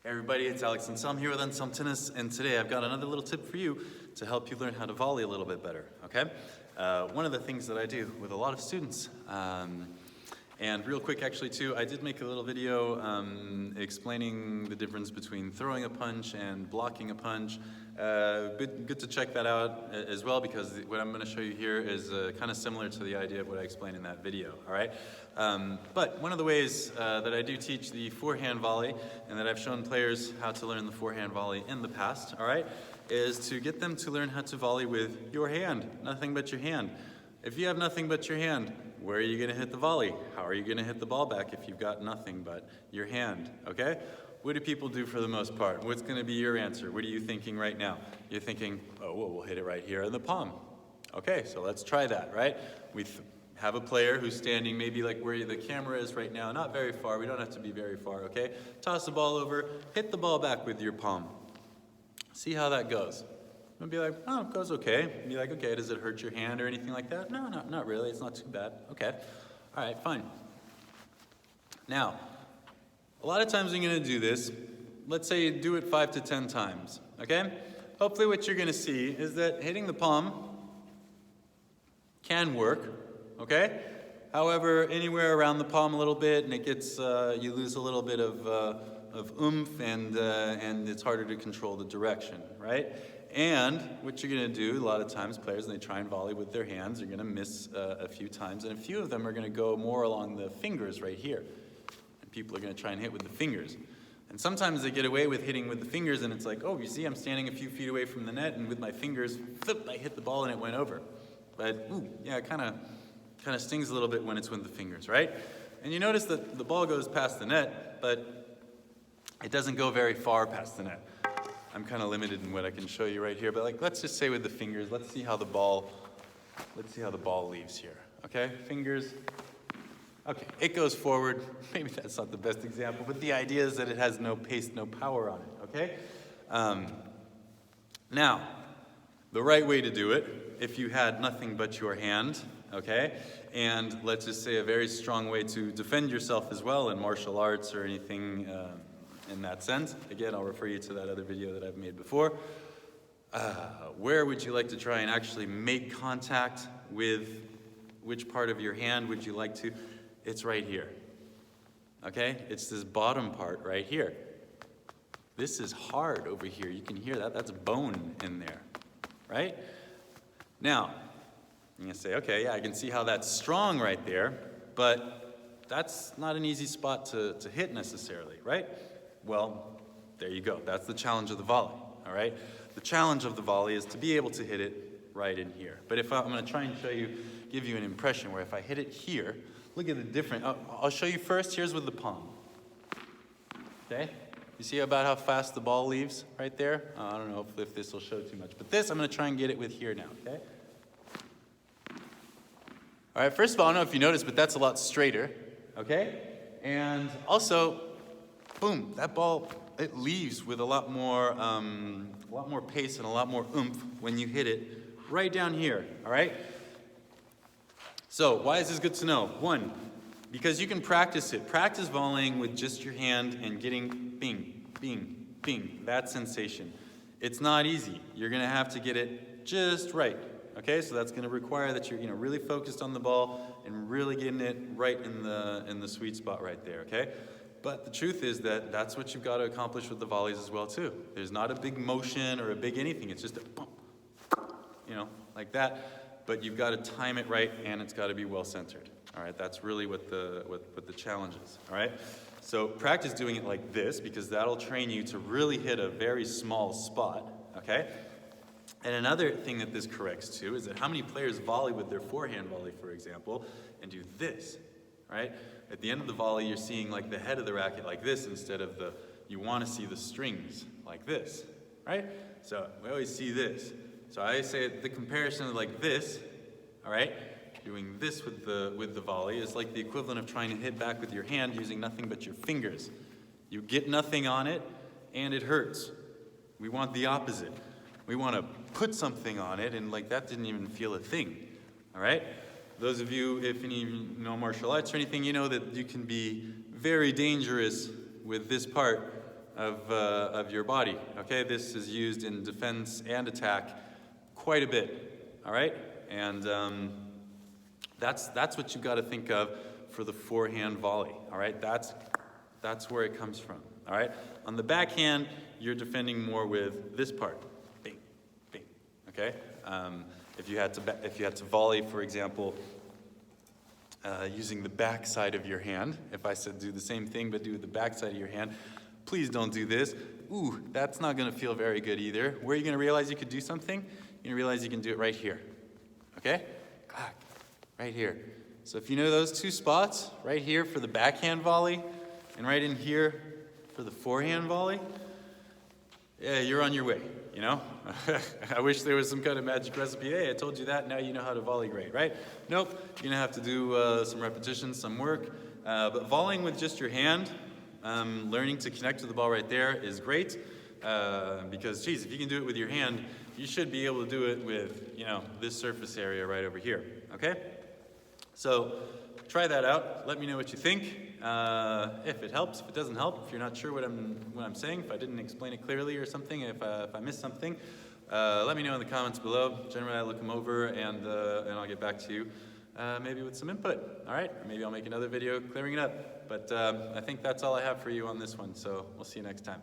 Hey everybody, it's Alex and I'm here with Some Tennis, and today I've got another little tip for you to help you learn how to volley a little bit better, okay? One of the things that I do with a lot of students, and real quick actually too, I did make a little video explaining the difference between throwing a punch and blocking a punch. Good to check that out as well, because what I'm going to show you here is kind of similar to the idea of what I explained in that video, all right? But one of the ways that I do teach the forehand volley, and that I've shown players how to learn the forehand volley in the past, all right, is to get them to learn how to volley with your hand, nothing but your hand. If you have nothing but your hand, where are you going to hit the volley? How are you going to hit the ball back if you've got nothing but your hand, okay? What do people do for the most part? What's going to be your answer? What are you thinking right now? You're thinking, oh, well, we'll hit it right here in the palm. Okay, so let's try that, right? We have a player who's standing maybe like where the camera is right now, not very far. We don't have to be very far, okay? Toss the ball over, hit the ball back with your palm. See how that goes. And be like, oh, it goes okay. Be like, okay, does it hurt your hand or anything like that? No, not really. It's not too bad. Okay. All right, fine. Now, a lot of times when you're going to do this, let's say you do it 5 to 10 times, okay? Hopefully what you're going to see is that hitting the palm can work, okay? However, anywhere around the palm a little bit, and it gets, you lose a little bit of oomph, and it's harder to control the direction, right? And what you're going to do, a lot of times players, when they try and volley with their hands, you're going to miss a few times, and a few of them are going to go more along the fingers right here. And people are going to try and hit with the fingers. And sometimes they get away with hitting with the fingers, and it's like, oh, you see, I'm standing a few feet away from the net, and with my fingers, flip, I hit the ball and it went over. But, ooh, yeah, it kind of stings a little bit when it's with the fingers, right? And you notice that the ball goes past the net, but it doesn't go very far past the net. I'm kind of limited in what I can show you right here, but like, let's just say with the fingers, let's see how the ball leaves here, okay? Fingers, okay, it goes forward. Maybe that's not the best example, but the idea is that it has no pace, no power on it, okay? Now, the right way to do it, if you had nothing but your hand, okay? And let's just say a very strong way to defend yourself as well in martial arts or anything in that sense. Again, I'll refer you to that other video that I've made before. Where would you like to try and actually make contact with which part of your hand would you like to? It's right here, okay? It's this bottom part right here. This is hard over here. You can hear that. That's bone in there, right? Now, you're going to say, okay, yeah, I can see how that's strong right there, but that's not an easy spot to hit necessarily, right? Well, there you go. That's the challenge of the volley, all right? The challenge of the volley is to be able to hit it right in here. But if I'm going to try and show you, give you an impression where if I hit it here, look at the difference. I'll show you first. Here's with the palm, okay? You see about how fast the ball leaves right there? I don't know if this will show too much, but this, I'm going to try and get it with here now, okay? All right, first of all, I don't know if you noticed, but that's a lot straighter, okay? And also, boom, that ball, it leaves with a lot more pace and a lot more oomph when you hit it right down here, all right? So why is this good to know? One, because you can practice it. Practice volleying with just your hand and getting bing, bing, bing, that sensation. It's not easy. You're going to have to get it just right, okay? So that's going to require that you're really focused on the ball and really getting it right in the sweet spot right there, okay? But the truth is that that's what you've got to accomplish with the volleys as well too. There's not a big motion or a big anything. It's just a bump, like that. But you've got to time it right, and it's got to be well centered. All right, that's really what the challenge is. All right, so practice doing it like this, because that'll train you to really hit a very small spot. Okay. And another thing that this corrects too is that how many players volley with their forehand volley, for example, and do this, right? At the end of the volley, you're seeing like the head of the racket like this instead of you want to see the strings like this, right? So we always see this. So I say the comparison of like this, all right? Doing this with the volley is like the equivalent of trying to hit back with your hand using nothing but your fingers. You get nothing on it, and it hurts. We want the opposite. We want to put something on it, and like that didn't even feel a thing, all right? Those of you, if any of you know martial arts or anything, you know that you can be very dangerous with this part of your body. Okay, this is used in defense and attack quite a bit. All right, and that's what you got to think of for the forehand volley. All right, that's where it comes from. All right, on the backhand, you're defending more with this part. Bing, bing. Okay, if you had to volley, for example, using the back side of your hand. If I said do the same thing but do it the back side of your hand, please don't do this. Ooh, that's not going to feel very good either. Where are you going to realize you could do something? You're going to realize you can do it right here. Okay? Clack. Right here. So if you know those two spots, right here for the backhand volley, and right in here for the forehand volley, yeah, you're on your way, you know? I wish there was some kind of magic recipe. Hey, I told you that, now you know how to volley great, right? Nope, you're gonna have to do some repetitions, some work. But volleying with just your hand, learning to connect to the ball right there is great. Because, geez, if you can do it with your hand, you should be able to do it with, you know, this surface area right over here, okay? So, try that out. Let me know what you think. If it helps, if it doesn't help, if you're not sure what I'm saying, if I didn't explain it clearly or something, if I missed something, let me know in the comments below. Generally, I look them over and I'll get back to you, maybe with some input. All right, or maybe I'll make another video clearing it up. But I think that's all I have for you on this one. So we'll see you next time.